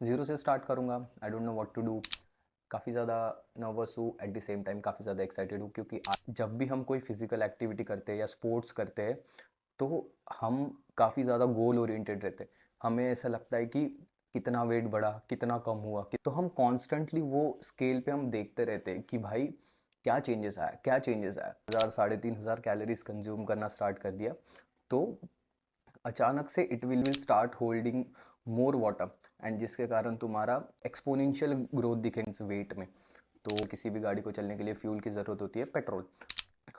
Zero से start करूँगा। I don't know what to do. काफ़ी ज़्यादा नर्वस हूँ, एट द सेम टाइम काफ़ी ज़्यादा एक्साइटेड हूँ, क्योंकि जब भी हम कोई फिज़िकल एक्टिविटी करते हैं या स्पोर्ट्स करते हैं, तो हम काफ़ी ज़्यादा गोल ओरिएंटेड रहते हैं। हमें ऐसा लगता है कि कितना वेट बढ़ा, कितना कम हुआ, कि तो हम कॉन्स्टेंटली वो स्केल पे हम देखते रहते हैं कि भाई क्या चेंजेस आया, क्या चेंजेस आया। 1000 साढ़े 3000 कैलोरीज कंज्यूम करना स्टार्ट कर दिया, तो अचानक से it will start holding more water, and जिसके कारण तुम्हारा एक्सपोनेंशियल ग्रोथ दिखेगा वेट में। तो किसी भी गाड़ी को चलने के लिए फ्यूल की ज़रूरत होती है, पेट्रोल।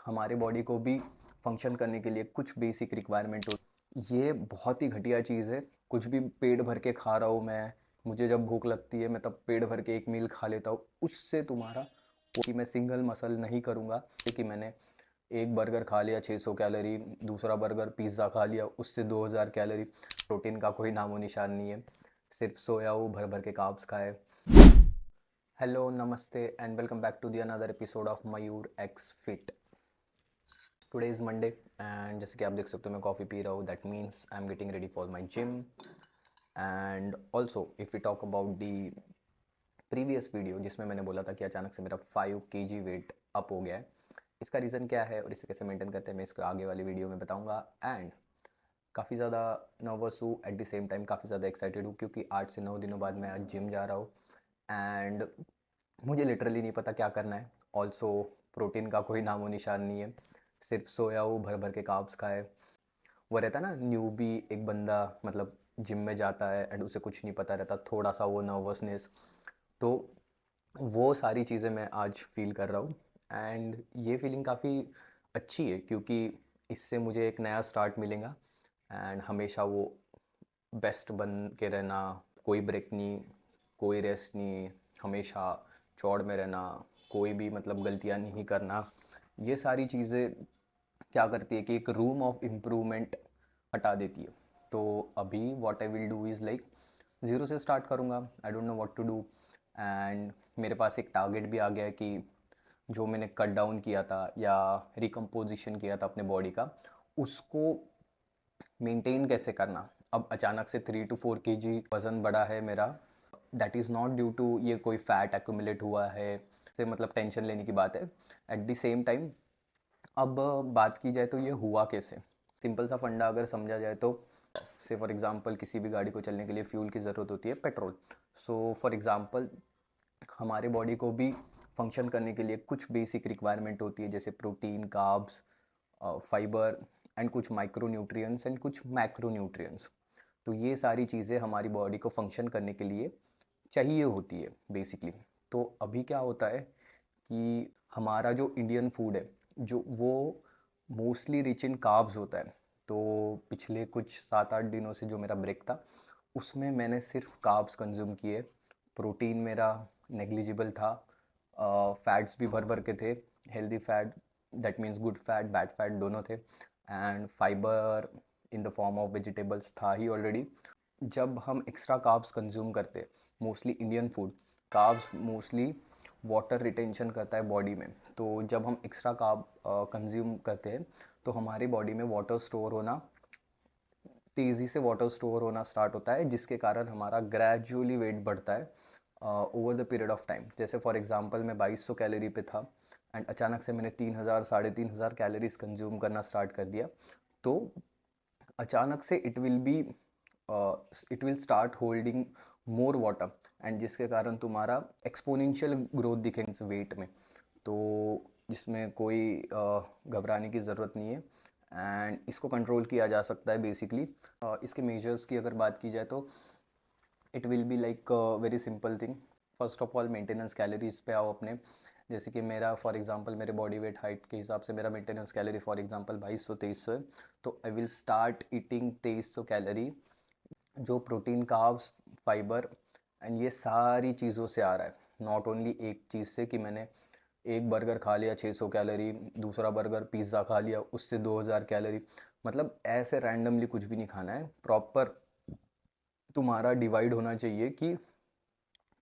हमारे बॉडी को भी फंक्शन करने के लिए कुछ बेसिक रिक्वायरमेंट हो। ये बहुत ही घटिया चीज़ है। कुछ भी पेट भर के खा रहा हूँ मैं, मुझे जब भूख लगती है मैं तब पेट भर के एक मील खा लेता हूँ, उससे तुम्हारा कि मैं सिंगल मसल नहीं करूँगा कि मैंने एक बर्गर खा लिया 600 कैलोरी, दूसरा बर्गर पिज़्ज़ा खा लिया उससे 2000 कैलोरी। प्रोटीन का कोई नामो निशान नहीं है, सिर्फ सोया हूँ, भर भर के कार्ब्स खाए। हेलो, नमस्ते and welcome back to the another episode of Mayur X fit. Today is Monday and जैसे कि आप देख सकते हो मैं कॉफ़ी पी रहा हूँ, that means I am getting ready for my gym. And also if you talk about the previous video जिसमें मैंने बोला था कि अचानक से मेरा 5 kg वेट अप हो गया है, इसका रीज़न क्या है और इसे कैसे मेंटेन करते हैं मैं इसको आगे वाली वीडियो में बताऊंगा। एंड काफ़ी ज़्यादा नर्वस हूँ, एट द सेम टाइम काफ़ी ज़्यादा एक्साइटेड हूँ, क्योंकि 8 से 9 दिनों बाद मैं आज जिम जा रहा हूँ। एंड मुझे लिटरली नहीं पता क्या करना है। ऑल्सो प्रोटीन का कोई नामो निशान नहीं है, सिर्फ सोया हूँ, भर भर के कार्ब्स खाए। वो रहता है ना न्यूबी, एक बंदा मतलब जिम में जाता है एंड उसे कुछ नहीं पता रहता, थोड़ा सा वो नर्वसनेस, तो वो सारी चीज़ें मैं आज फील कर रहा हूँ। एंड ये फीलिंग काफ़ी अच्छी है, क्योंकि इससे मुझे एक नया स्टार्ट मिलेगा। एंड हमेशा वो बेस्ट बन के रहना, कोई ब्रेक नहीं, कोई रेस्ट नहीं, हमेशा चौड़ में रहना, कोई भी मतलब गलतियाँ नहीं करना। ये सारी चीज़ें क्या करती है कि एक रूम ऑफ इम्प्रूवमेंट हटा देती है। तो अभी what I will do is like zero से स्टार्ट करूँगा। I don't know what to do. And मेरे पास एक टारगेट भी आ गया है कि जो मैंने कट डाउन किया था या रिकम्पोजिशन किया था अपने बॉडी का, उसको मेंटेन कैसे करना। अब अचानक से 3 to 4 kg वज़न बढ़ा है मेरा, that is not due to ये कोई फैट एक्यूमुलेट हुआ है, से मतलब टेंशन लेने की बात है। एट द सेम टाइम अब बात की जाए तो ये हुआ कैसे। सिंपल सा फंडा अगर समझा जाए तो, से फॉर एग्जांपल किसी भी गाड़ी को चलने के लिए फ्यूल की ज़रूरत होती है, पेट्रोल। सो फॉर एग्जांपल हमारे बॉडी को भी फंक्शन करने के लिए कुछ बेसिक रिक्वायरमेंट होती है, जैसे प्रोटीन, कार्ब्स, फाइबर एंड कुछ माइक्रो न्यूट्रिएंट्स एंड कुछ मैक्रो न्यूट्रिएंट्स। तो ये सारी चीज़ें हमारी बॉडी को फंक्शन करने के लिए चाहिए होती है बेसिकली। तो अभी क्या होता है कि हमारा जो इंडियन फूड है, जो वो मोस्टली रिच इन कार्ब्स होता है। तो पिछले कुछ 7 8 दिनों से जो मेरा ब्रेक था, उसमें मैंने सिर्फ कार्ब्स कंज्यूम किए। प्रोटीन मेरा नेग्लिजिबल था, फैट्स भी भर भर के थे, healthy fat, that means good fat bad fat दोनों थे। And fibre in the form of vegetables था ही ऑलरेडी। जब हम एक्स्ट्रा कार्ब्स कंज्यूम करते हैं, mostly Indian food, carbs mostly water retention करता है बॉडी में। तो जब हम एक्स्ट्रा कार्ब कंज्यूम करते हैं, तो हमारी बॉडी में वाटर स्टोर होना, तेज़ी से वाटर स्टोर होना स्टार्ट होता है, जिसके कारण हमारा ग्रेजुअली वेट बढ़ता है over the period of time. जैसे फॉर एग्जांपल मैं 2200 कैलोरी पे था एंड अचानक से मैंने 3000 साढ़े 3000 कैलोरीज कंज्यूम करना स्टार्ट कर दिया, तो अचानक से it will start holding more water, and जिसके कारण तुम्हारा एक्सपोनेंशियल ग्रोथ दिखेगा वेट में। तो इसमें कोई घबराने की ज़रूरत नहीं है, एंड इसको कंट्रोल किया जा सकता है बेसिकली। इसके मेजर्स की अगर बात की जाए तो it will be like very simple thing. First of all maintenance calories पे आओ अपने। जैसे कि मेरा फॉर एग्जांपल मेरे बॉडी वेट हाइट के हिसाब से मेरा मेंटेनेंस कैलोरी फॉर एग्जांपल 2200 2300 है। तो I will start eating 2300 calorie, जो प्रोटीन, कार्ब्स, फाइबर एंड ये सारी चीज़ों से आ रहा है। नॉट ओनली एक चीज़ से कि मैंने एक बर्गर खा लिया 600 कैलोरी, दूसरा बर्गर पिज़्ज़ा खा लिया उससे 2000 कैलोरी। मतलब ऐसे रैंडमली कुछ भी नहीं खाना है, प्रॉपर तुम्हारा डिवाइड होना चाहिए कि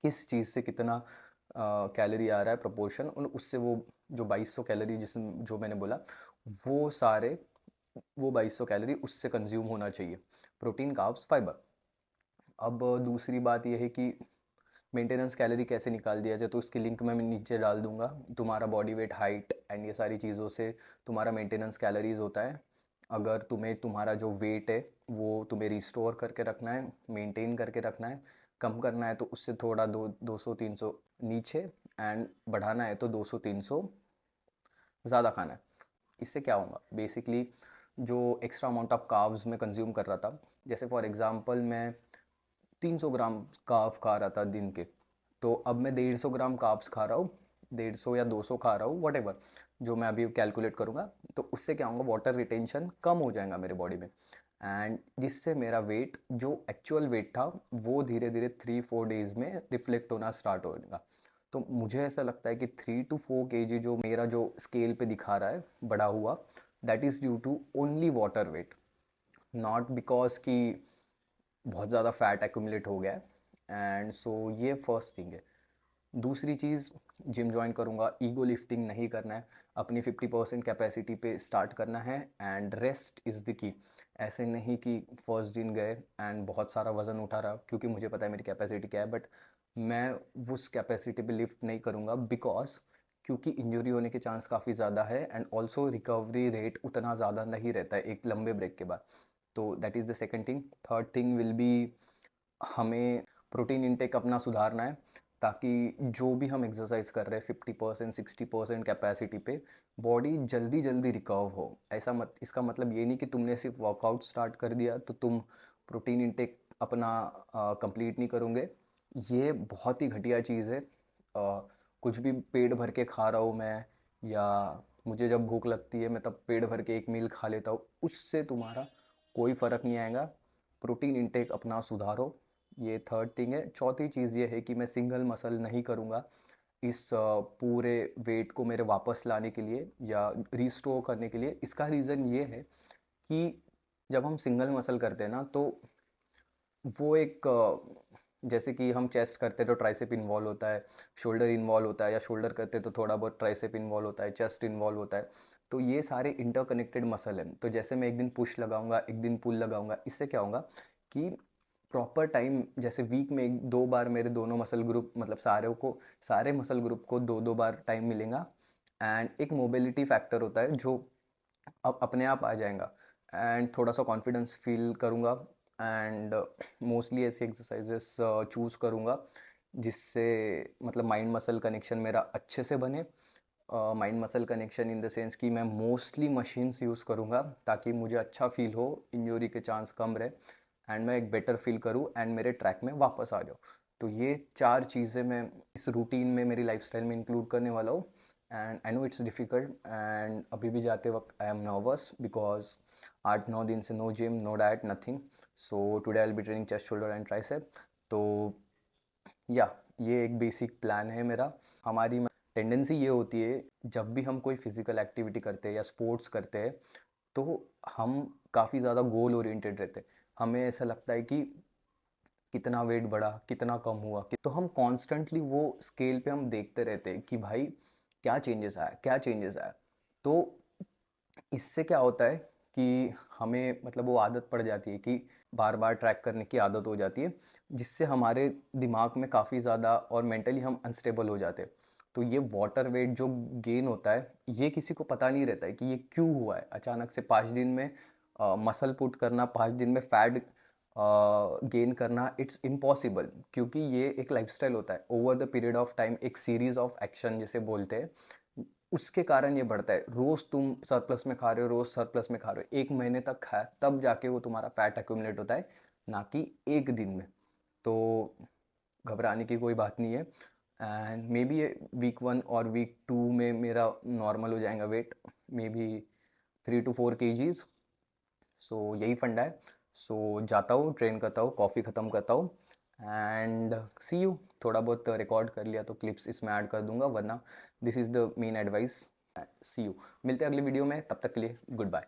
किस चीज़ से कितना कैलोरी आ रहा है प्रोपोर्शन, और उससे वो जो 2200 कैलोरी जिस जो मैंने बोला, वो सारे वो 2200 कैलोरी उससे कंज्यूम होना चाहिए, प्रोटीन, कार्ब्स, फाइबर। अब दूसरी बात ये है कि मेंटेनेंस कैलोरी कैसे निकाल दिया जाए, तो उसकी लिंक मैं नीचे डाल दूंगा। तुम्हारा बॉडी वेट, हाइट एंड ये सारी चीज़ों से तुम्हारा मेंटेनेंस कैलोरीज होता है। अगर तुम्हें तुम्हारा जो वेट है वो तुम्हें रिस्टोर करके रखना है, मेंटेन करके रखना है, कम करना है तो उससे थोड़ा 200-300 नीचे, एंड बढ़ाना है तो 200-300 ज़्यादा खाना है। इससे क्या होगा, बेसिकली जो एक्स्ट्रा अमाउंट ऑफ कार्ब्स मैं कंज्यूम कर रहा था, जैसे फॉर एग्जांपल मैं 300 ग्राम कार्ब खा रहा था दिन के, तो अब मैं 150 ग्राम कार्ब्स खा रहा हूँ, 150 या 200 खा रहा हूँ, वट जो मैं अभी कैलकुलेट करूँगा। तो उससे क्या होगा, वाटर रिटेंशन कम हो जाएगा मेरे बॉडी में, एंड जिससे मेरा वेट जो एक्चुअल वेट था वो धीरे धीरे 3-4 डेज़ में रिफ्लेक्ट होना स्टार्ट होगा। तो मुझे ऐसा लगता है कि 3 to 4 kg जो मेरा जो स्केल पे दिखा रहा है बढ़ा हुआ, that is due to only water weight, not because कि बहुत ज़्यादा फैट एक्यूमुलेट हो गया है। एंड सो ये फर्स्ट थिंग है। दूसरी चीज़, जिम ज्वाइन करूँगा, ईगो लिफ्टिंग नहीं करना है, अपनी 50% कैपेसिटी पे स्टार्ट करना है, and rest is the key. ऐसे नहीं कि फर्स्ट दिन गए एंड बहुत सारा वज़न उठा रहा, क्योंकि मुझे पता है मेरी कैपेसिटी क्या है, बट मैं उस कैपेसिटी पे लिफ्ट नहीं करूँगा, बिकॉज क्योंकि इंजरी होने के चांस काफ़ी ज़्यादा है, एंड ऑल्सो रिकवरी रेट उतना ज़्यादा नहीं रहता है एक लंबे ब्रेक के बाद। तो that is the second thing. Third thing will be, हमें प्रोटीन इंटेक अपना सुधारना है, ताकि जो भी हम एक्सरसाइज कर रहे हैं 50% 60% कैपेसिटी पे, बॉडी जल्दी जल्दी रिकवर हो। ऐसा मत, इसका मतलब ये नहीं कि तुमने सिर्फ वर्कआउट स्टार्ट कर दिया तो तुम प्रोटीन इंटेक अपना कंप्लीट नहीं करोगे। ये बहुत ही घटिया चीज़ है। कुछ भी पेट भर के खा रहा हूँ मैं, या मुझे जब भूख लगती है मैं तब पेट भर के एक मील खा लेता हूँ, उससे तुम्हारा कोई फ़र्क नहीं आएगा। प्रोटीन इंटेक अपना सुधारो, ये थर्ड थिंग है। चौथी चीज़ ये है कि मैं सिंगल मसल नहीं करूँगा इस पूरे वेट को मेरे वापस लाने के लिए या रिस्टोर करने के लिए। इसका रीज़न ये है कि जब हम सिंगल मसल करते हैं ना, तो वो एक जैसे कि हम चेस्ट करते हैं तो ट्राइसेप इन्वॉल्व होता है, शोल्डर इन्वॉल्व होता है, या शोल्डर करते हैं तो थोड़ा बहुत ट्राइसेप इन्वॉल्व होता है, चेस्ट इन्वॉल्व होता है। तो ये सारे इंटरकनेक्टेड मसल हैं। तो जैसे मैं एक दिन पुश लगाऊंगा, एक दिन पुल लगाऊंगा, इससे क्या होगा कि प्रॉपर टाइम, जैसे वीक में 1-2 बार मेरे दोनों मसल ग्रुप, मतलब सारे मसल ग्रुप को 2-2 बार टाइम मिलेगा, एंड एक मोबिलिटी फैक्टर होता है जो अब अपने आप आ जाएगा, एंड थोड़ा सा कॉन्फिडेंस फील करूँगा, एंड मोस्टली ऐसे एक्सरसाइजेस चूज़ करूँगा जिससे मतलब माइंड मसल कनेक्शन मेरा अच्छे से बने। Mind muscle connection in the sense कि मैं मोस्टली मशीन्स यूज़ करूँगा ताकि मुझे अच्छा फील हो, इंजरी के चांस कम रहे, एंड मैं एक बेटर फील करूँ एंड मेरे ट्रैक में वापस आ जाऊँ। तो ये 4 चीज़ें मैं इस रूटीन में मेरी लाइफस्टाइल में इंक्लूड करने वाला हूँ। And I know it's difficult, and अभी भी जाते वक्त आई एम नर्वस बिकॉज 8-9 दिन से no gym, no diet, nothing. So today I will be training chest, shoulder and tricep. तो या ये एक बेसिक प्लान है मेरा। हमारी टेंडेंसी ये होती है, जब भी हम कोई फिज़िकल एक्टिविटी करते हैं या स्पोर्ट्स करते हैं, तो हम काफ़ी ज़्यादा गोल ओरिएंटेड रहते हैं। हमें ऐसा लगता है कि कितना वेट बढ़ा, कितना कम हुआ, तो हम कॉन्स्टेंटली वो स्केल पे हम देखते रहते हैं कि भाई क्या चेंजेस आया, क्या चेंजेस आया। तो इससे क्या होता है कि हमें मतलब वो आदत पड़ जाती है कि बार बार ट्रैक करने की आदत हो जाती है, जिससे हमारे दिमाग में काफ़ी ज़्यादा और मेंटली हम अनस्टेबल हो जाते हैं। तो ये वाटर वेट जो गेन होता है, ये किसी को पता नहीं रहता है कि ये क्यों हुआ है अचानक से 5 दिन में। मसल पुट करना, 5 दिन में फैट गेन करना, इट्स इम्पॉसिबल, क्योंकि ये एक लाइफस्टाइल होता है over the period of time, एक सीरीज ऑफ एक्शन जिसे बोलते हैं। उसके कारण ये बढ़ता है। रोज़ तुम सरप्लस में खा रहे हो, रोज़ सरप्लस में खा रहे हो, 1 महीने तक खाया, तब जाके वो तुम्हारा फैट एक्यूमुलेट होता है, ना कि एक दिन में। तो घबराने की कोई बात नहीं है, एंड मे बी वीक 1 और वीक 2 में मेरा नॉर्मल हो जाएगा weight, may be 3 to 4 kgs। So यही फंडा है। सो जाता हूँ, ट्रेन करता हूँ, कॉफ़ी ख़त्म करता हूँ, एंड सी यू। थोड़ा बहुत रिकॉर्ड कर लिया तो क्लिप्स इसमें ऐड कर दूंगा, वरना this is the main advice. See you, मिलते हैं अगली वीडियो में, तब तक के लिए गुड बाय।